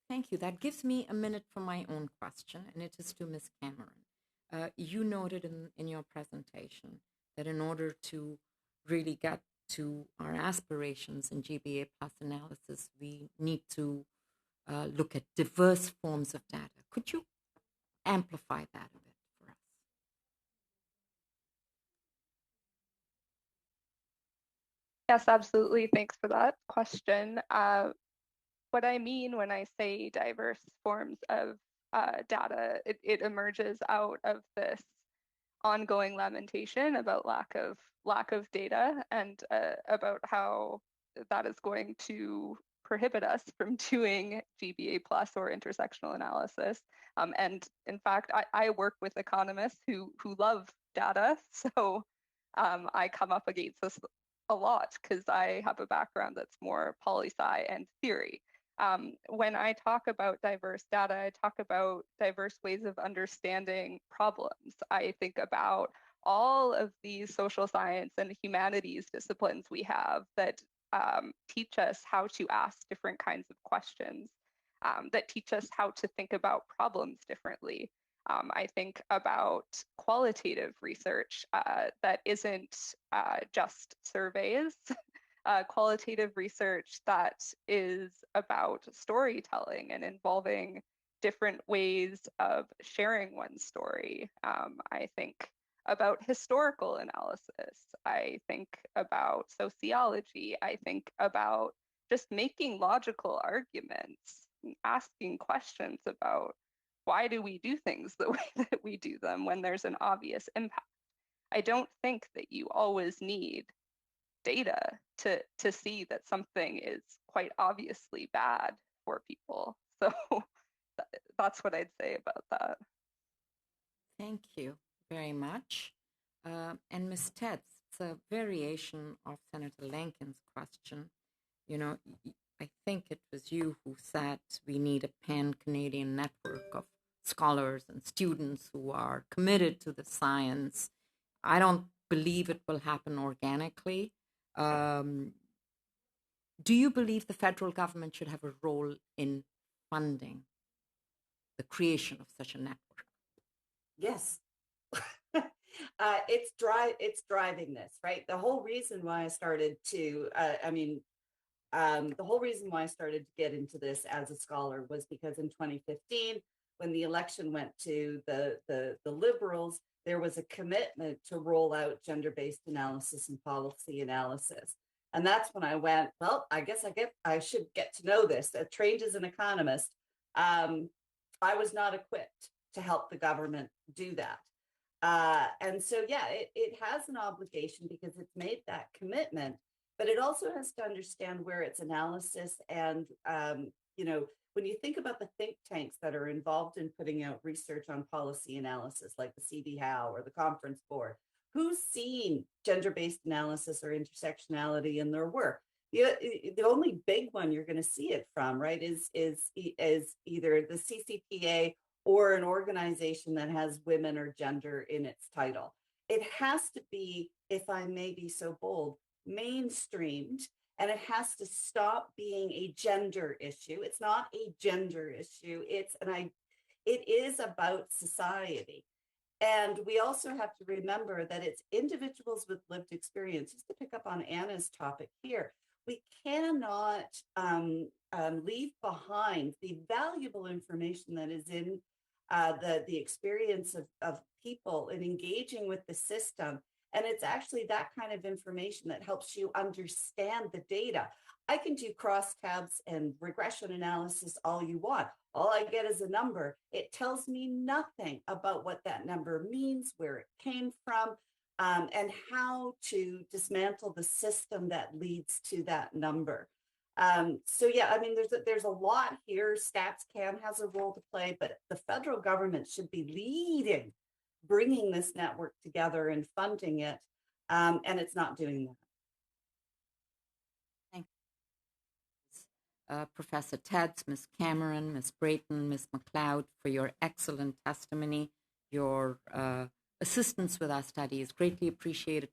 Thank you. That gives me a minute for my own question, and it is to Ms. Cameron. You noted in your presentation that in order to really get to our aspirations in GBA plus analysis, we need to look at diverse forms of data. Could you amplify that a bit for us? Yes, absolutely. Thanks for that question. What I mean when I say diverse forms of data, it emerges out of this ongoing lamentation about lack of data and about how that is going to prohibit us from doing GBA plus or intersectional analysis. And in fact, I work with economists who love data, so I come up against this a lot because I have a background that's more poli-sci and theory. When I talk about diverse data, I talk about diverse ways of understanding problems. I think about all of these social science and humanities disciplines we have that teach us how to ask different kinds of questions, that teach us how to think about problems differently. I think about qualitative research that isn't just surveys, qualitative research that is about storytelling and involving different ways of sharing one's story. I think about historical analysis. I think about sociology. I think about just making logical arguments, asking questions about why do we do things the way that we do them when there's an obvious impact. I don't think that you always need data to see that something is quite obviously bad for people. So that's what I'd say about that. Thank you very much. And Ms. Tetz, it's a variation of Senator Lankin's question. You know, I think it was you who said we need a pan-Canadian network of scholars and students who are committed to the science. I don't believe it will happen organically. Um, do you believe the federal government should have a role in funding the creation of such a network? Yes. It's driving this, right? The whole reason why I started to, the whole reason why I started to get into this as a scholar was because in 2015, when the election went to the Liberals, there was a commitment to roll out gender-based analysis and policy analysis. And that's when I went, well, I should get to know this. Trained as an economist, I was not equipped to help the government do that. And so, yeah, it has an obligation because it's made that commitment, but it also has to understand where its analysis and, when you think about the think tanks that are involved in putting out research on policy analysis, like the CD Howe or the Conference Board, who's seen gender-based analysis or intersectionality in their work? The only big one you're going to see it from, right, is either the CCPA or an organization that has women or gender in its title. It has to be, if I may be so bold, mainstreamed, and it has to stop being a gender issue. It's not a gender issue. It is about society. And we also have to remember that it's individuals with lived experience. Just to pick up on Anna's topic here, we cannot leave behind the valuable information that is in the experience of people in engaging with the system. And it's actually that kind of information that helps you understand the data. I can do crosstabs and regression analysis all you want. All I get is a number. It tells me nothing about what that number means, where it came from, and how to dismantle the system that leads to that number. So yeah, I mean, there's a lot here. StatsCan has a role to play, but the federal government should be leading, bringing this network together and funding it, and it's not doing that. Thank you. Professor Tetz, Ms. Cameron, Ms. Brayton, Ms. McLeod, for your excellent testimony. Your assistance with our study is greatly appreciated.